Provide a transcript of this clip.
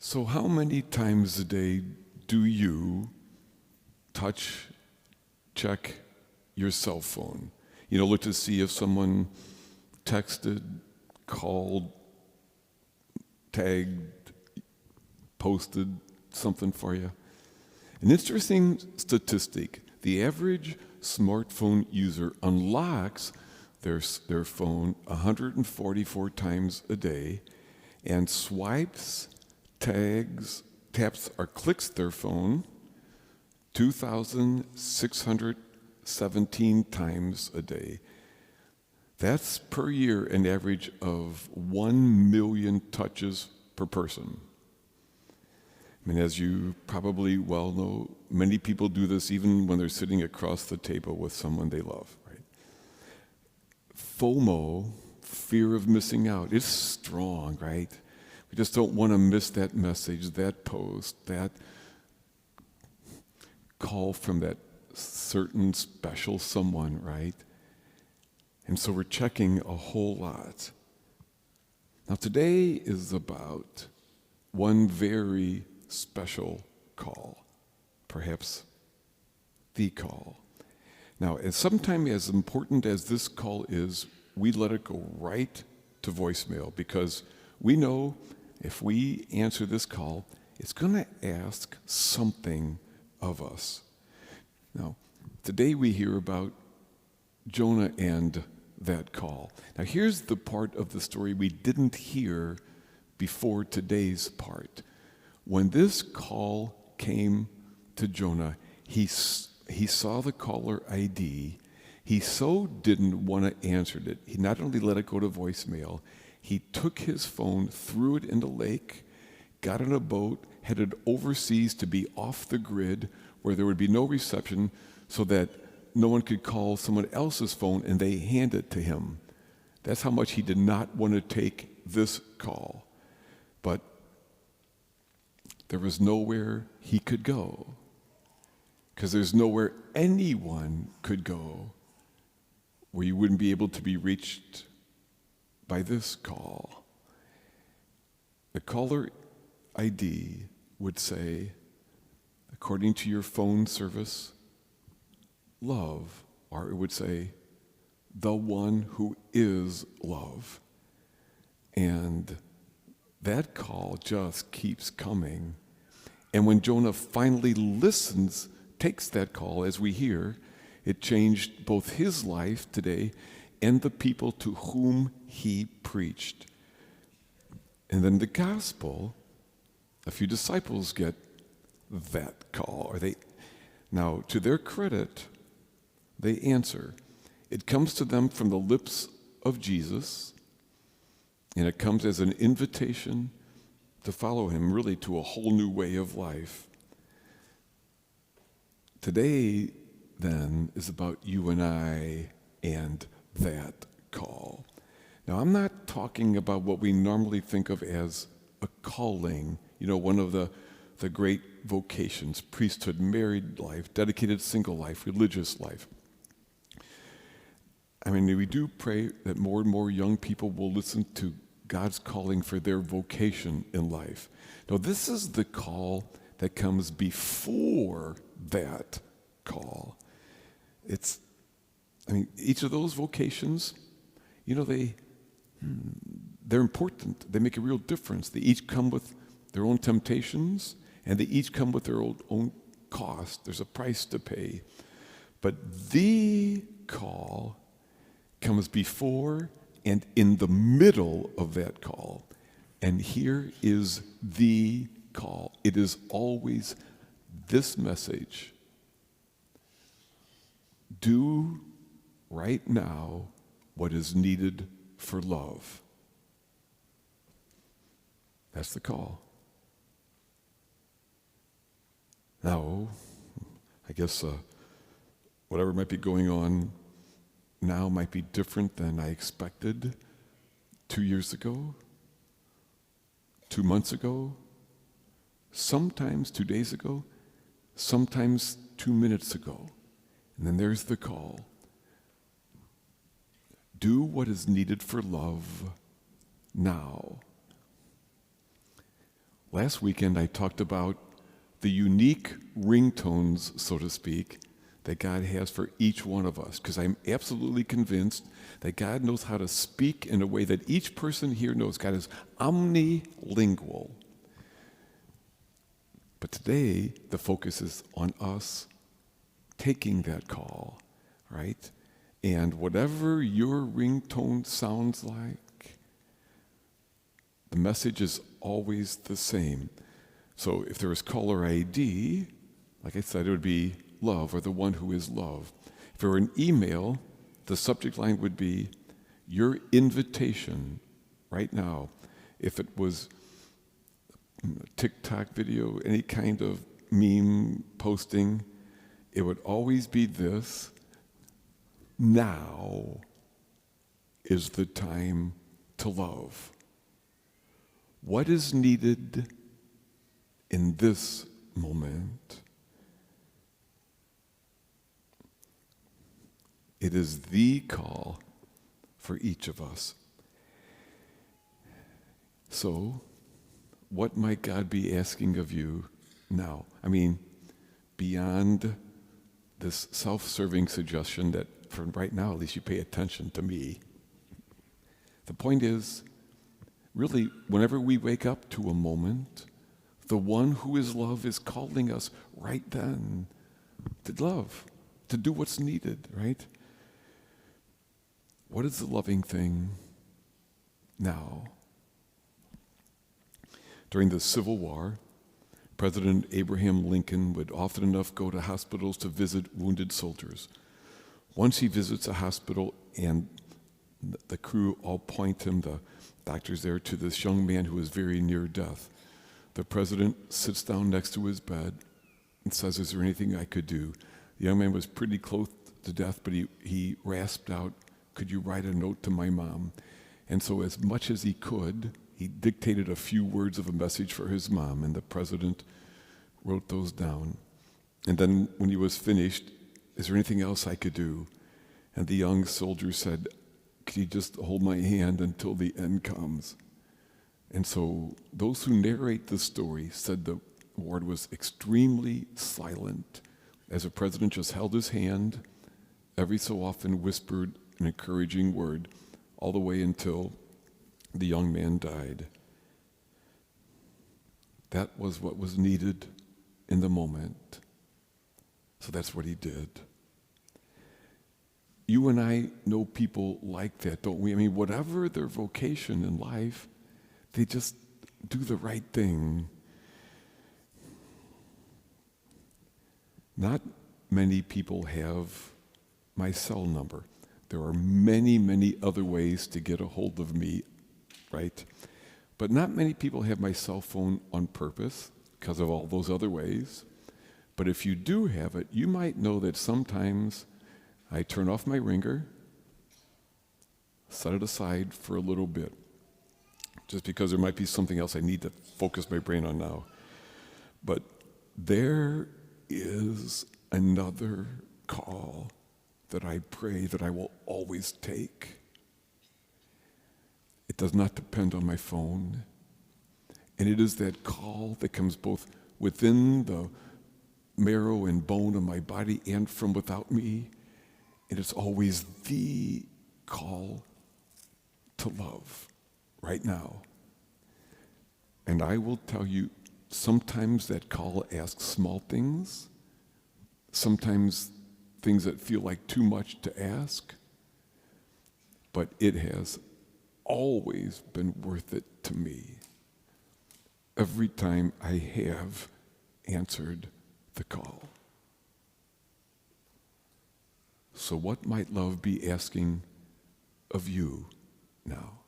So how many times a day do you check your cell phone? Look to see if someone texted, called, tagged, posted something for you. An interesting statistic, the average smartphone user unlocks their phone 144 times a day and swipes, taps, or clicks their phone 2,617 times a day. That's per year an average of 1 million touches per person. As you probably well know, many people do this even when they're sitting across the table with someone they love, right? FOMO, fear of missing out, is strong, right? We just don't want to miss that message, that post, that call from that certain special someone, right? And so we're checking a whole lot. Now today is about one very special call, perhaps the call. Now, sometimes as important as this call is, we let it go right to voicemail because we know if we answer this call, it's going to ask something of us. Now, today we hear about Jonah and that call. Now, here's the part of the story we didn't hear before today's part. When this call came to Jonah, he saw the caller ID. He so didn't want to answer it. He not only let it go to voicemail, he took his phone, threw it in the lake, got on a boat, headed overseas to be off the grid where there would be no reception so that no one could call someone else's phone and they hand it to him. That's how much he did not want to take this call. But there was nowhere he could go because there's nowhere anyone could go where you wouldn't be able to be reached by this call. The caller ID would say, according to your phone service, love, or it would say, the one who is love. And that call just keeps coming. And when Jonah finally listens, takes that call, as we hear, it changed both his life today and the people to whom he preached. And then the gospel, a few disciples get that call. Now, to their credit, they answer. It comes to them from the lips of Jesus, and it comes as an invitation to follow him, really to a whole new way of life. Today, then, is about you and I and that call. Now, I'm not talking about what we normally think of as a calling, one of the great vocations, priesthood, married life, dedicated single life, religious life. We do pray that more and more young people will listen to God's calling for their vocation in life. Now, this is the call that comes before that call. Each of those vocations, they're important. They make a real difference. They each come with their own temptations, and they each come with their own cost. There's a price to pay. But the call comes before and in the middle of that call. And here is the call. It is always this message. Do right now what is needed for love. That's the call. Now, I guess whatever might be going on now might be different than I expected 2 years ago, 2 months ago, sometimes 2 days ago, sometimes 2 minutes ago. And then there's the call. Do what is needed for love now. Last weekend I talked about the unique ringtones, so to speak, that God has for each one of us, because I'm absolutely convinced that God knows how to speak in a way that each person here knows. God is omnilingual. But today, the focus is on us taking that call, right? And whatever your ringtone sounds like, the message is always the same. So if there was caller ID, like I said, it would be love, or the one who is love. If there were an email, the subject line would be your invitation right now. If it was a TikTok video, any kind of meme posting, it would always be this: now is the time to love. What is needed in this moment? It is the call for each of us. So, what might God be asking of you now? I mean, beyond this self-serving suggestion that for right now, at least you pay attention to me. The point is, really, whenever we wake up to a moment, the one who is love is calling us right then to love, to do what's needed, right? What is the loving thing now? During the Civil War, President Abraham Lincoln would often enough go to hospitals to visit wounded soldiers. Once he visits a hospital and the crew all point him, the doctors there, to this young man who is very near death. The president sits down next to his bed and says, "Is there anything I could do?" The young man was pretty close to death, but he rasped out, "Could you write a note to my mom?" And so as much as he could, he dictated a few words of a message for his mom, and the president wrote those down. And then when he was finished, "Is there anything else I could do?" And the young soldier said, "Could you just hold my hand until the end comes?" And so those who narrate the story said the ward was extremely silent as the president just held his hand, every so often whispered an encouraging word, all the way until the young man died. That was what was needed in the moment. So that's what he did. You and I know people like that, don't we? I mean, whatever their vocation in life, they just do the right thing. Not many people have my cell number. There are many, many other ways to get a hold of me, right? But not many people have my cell phone on purpose because of all those other ways. But if you do have it, you might know that sometimes I turn off my ringer, set it aside for a little bit, just because there might be something else I need to focus my brain on now. But there is another call that I pray that I will always take. It does not depend on my phone. And it is that call that comes both within the marrow and bone of my body and from without me. And it's always the call to love right now. And I will tell you, sometimes that call asks small things, sometimes things that feel like too much to ask, but it has always been worth it to me. Every time I have answered the call. So what might love be asking of you now?